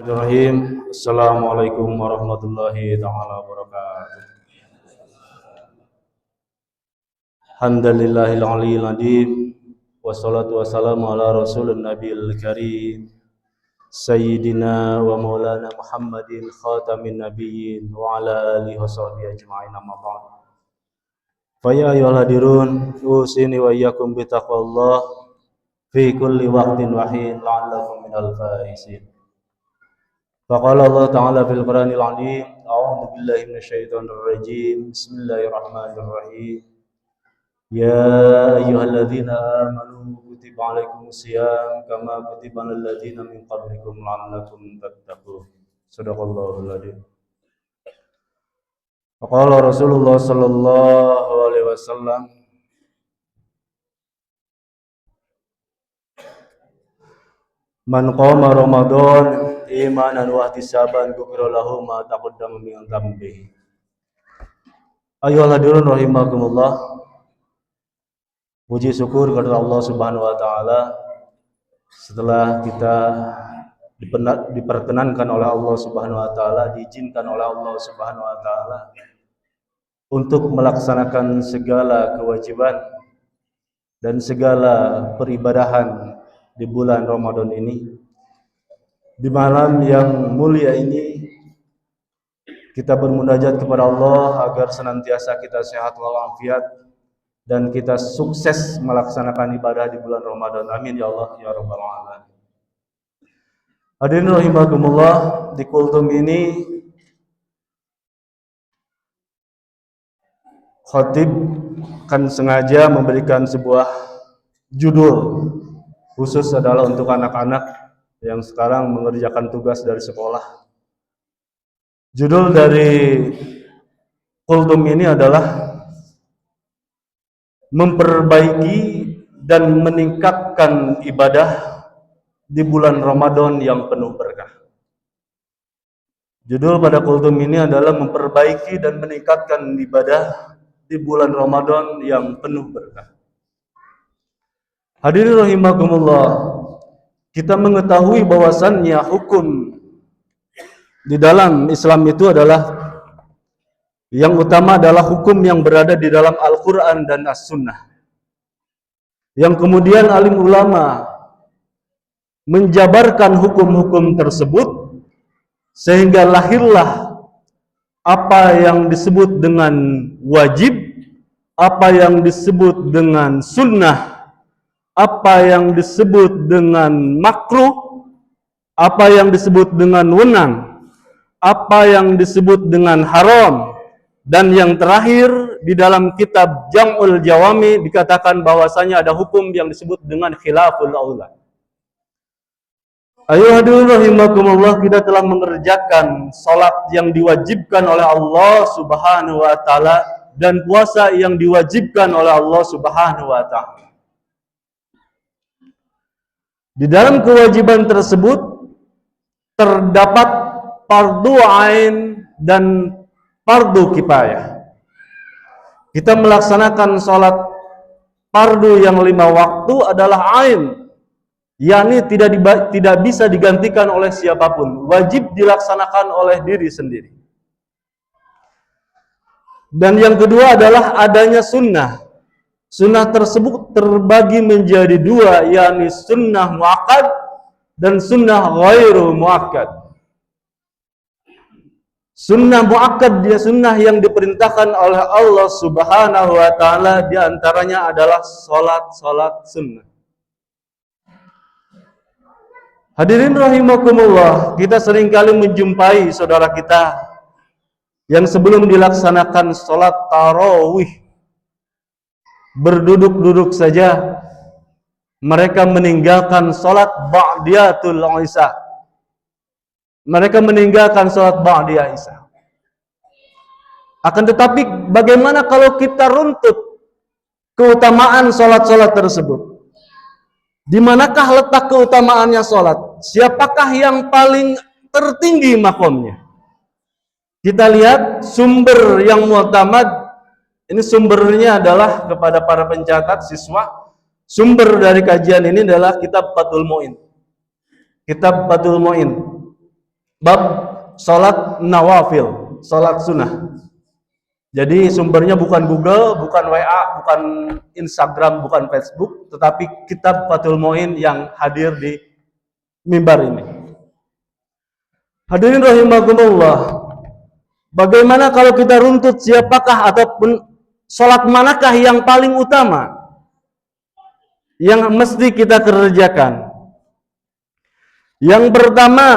Bismillahirrahmanirrahim. Assalamualaikum warahmatullahi taala wabarakatuh. Alhamdulillahil aliyil adhim. Wassalatu wassalamu ala rasulun nabiyil karim Sayyidina wa maulana Muhammadin khatamin nabiyyin wa ala alihi wa sahbihi ajma'in amma ba'd. Fa ya ayyuhal hadirun usini wa iyyakum bi taqwallah fi kulli waqtin wa hin la'allakum minal faizin. Faqala Allah Ta'ala fil Qur'anil Azim, a'udzu billahi minasyaitonir rajim. Bismillahirrahmanirrahim. Ya ayyuhalladzina amanu kutiba 'alaikumus syiyam kama kutiba 'alal ladzina min qablikum la'allakum tattaqun. Shadaqallahul adzim. Faqala Rasulullah sallallahu alaihi wasallam, man qama Ramadan imanan wa ihtisaban ghufira lahu ma taqaddama min dhanbihi. Ayyuhal hadirin rahimakumullah. Puji syukur kepada Allah Subhanahu wa taala setelah kita diperkenankan oleh Allah Subhanahu wa taala, diizinkan oleh Allah Subhanahu wa taala untuk melaksanakan segala kewajiban dan segala peribadahan di bulan Ramadan ini. Di malam yang mulia ini kita bermunajat kepada Allah agar senantiasa kita sehat walafiat dan kita sukses melaksanakan ibadah di bulan Ramadan. Amin ya Allah ya rabbal alamin. Hadirin rahimakumullah, di kultum ini khatib kan sengaja memberikan sebuah judul khusus adalah untuk anak-anak yang sekarang mengerjakan tugas dari sekolah. Judul dari kultum ini adalah memperbaiki dan meningkatkan ibadah di bulan Ramadan yang penuh berkah. Judul pada kultum ini adalah memperbaiki dan meningkatkan ibadah di bulan Ramadan yang penuh berkah. Hadirin rahimakumullah, kita mengetahui bahwasannya hukum di dalam Islam itu adalah yang utama adalah hukum yang berada di dalam Al-Quran dan As-Sunnah, yang kemudian alim ulama menjabarkan hukum-hukum tersebut sehingga lahirlah apa yang disebut dengan wajib, apa yang disebut dengan sunnah, apa yang disebut dengan makruh, apa yang disebut dengan wenang, apa yang disebut dengan haram, dan yang terakhir di dalam kitab Jam'ul Jawami dikatakan bahwasanya ada hukum yang disebut dengan khilaful aula. Ayyuhadirin rahimakumullah, kita telah mengerjakan salat yang diwajibkan oleh Allah Subhanahu wa taala dan puasa yang diwajibkan oleh Allah Subhanahu wa taala. Di dalam kewajiban tersebut terdapat fardu ain dan fardu kifayah. Kita melaksanakan sholat fardu yang 5 waktu adalah ain, yakni tidak bisa digantikan oleh siapapun, wajib dilaksanakan oleh diri sendiri. Dan yang kedua adalah adanya sunnah. Sunnah tersebut terbagi menjadi 2, yakni sunnah muakkad dan sunnah ghairu muakkad. Sunnah muakkad dia sunnah yang diperintahkan oleh Allah Subhanahu wa taala, di antaranya adalah salat sunnah. Hadirin rahimakumullah, kita seringkali menjumpai saudara kita yang sebelum dilaksanakan salat tarawih berduduk-duduk saja mereka meninggalkan salat ba'diyatul isya. Mereka meninggalkan sholat ba'diyah isya. Akan tetapi bagaimana kalau kita runtut keutamaan sholat-sholat tersebut? Di manakah letak keutamaannya sholat? Siapakah yang paling tertinggi makomnya? Kita lihat sumber yang mu'tamad. Ini sumbernya adalah kepada para pencatat siswa. Sumber dari kajian ini adalah kitab Fathul Mu'in. Kitab Fathul Mu'in. bab salat nawafil, salat sunnah. Jadi sumbernya bukan Google, bukan WA, bukan Instagram, bukan Facebook, tetapi kitab Fathul Muin yang hadir di mimbar ini. Hadirin rahimakumullah. Bagaimana kalau kita runtut siapakah ataupun salat manakah yang paling utama yang mesti kita kerjakan? Yang pertama,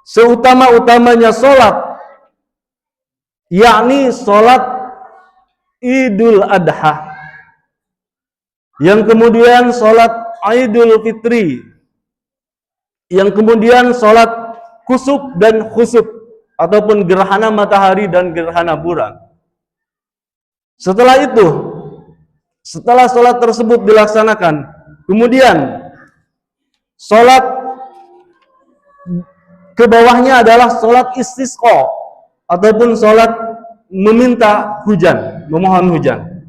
seutama-utamanya salat, yakni salat Idul Adha. Yang kemudian salat Idul Fitri. Yang kemudian salat kusuf dan khusuf ataupun gerhana matahari dan gerhana bulan. Setelah itu, setelah salat tersebut dilaksanakan, kemudian salat ke bawahnya adalah salat istisqa ataupun salat meminta hujan, memohon hujan.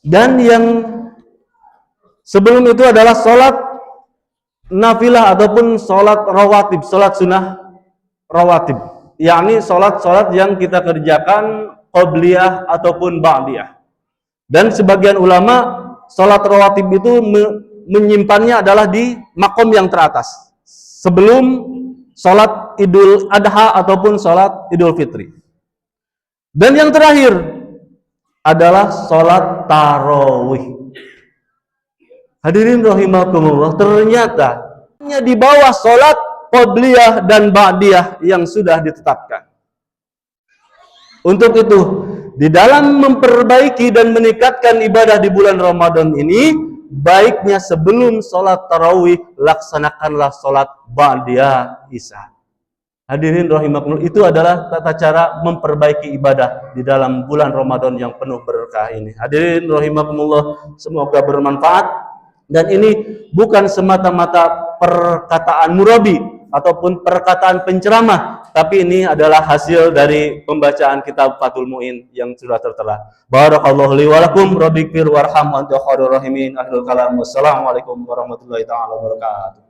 Dan yang sebelum itu adalah salat nafilah ataupun salat rawatib, salat sunnah rawatib, yakni salat-salat yang kita kerjakan qabliyah ataupun ba'diyah. Dan sebagian ulama salat rawatib itu menyimpannya adalah di makom yang teratas sebelum salat Idul Adha ataupun salat Idul Fitri. Dan yang terakhir adalah salat tarawih. Hadirin rahimakumullah, ternyata hanya di bawah salat qabliyah dan ba'diyah yang sudah ditetapkan. Untuk itu, di dalam memperbaiki dan meningkatkan ibadah di bulan Ramadan ini, baiknya sebelum sholat tarawih, laksanakanlah sholat ba'diyah isya. Hadirin rahimakumullah, itu adalah tata cara memperbaiki ibadah di dalam bulan Ramadan yang penuh berkah ini. Hadirin rahimakumullah, semoga bermanfaat. Dan ini bukan semata-mata perkataan murabi ataupun perkataan penceramah, tapi ini adalah hasil dari pembacaan kitab Fathul Muin yang sudah tertera. Barakallahu li wa lakum, rabbikfir warham wa anta khairur rahimin. Akhirul kalam. Wassalamualaikum warahmatullahi taala wabarakatuh.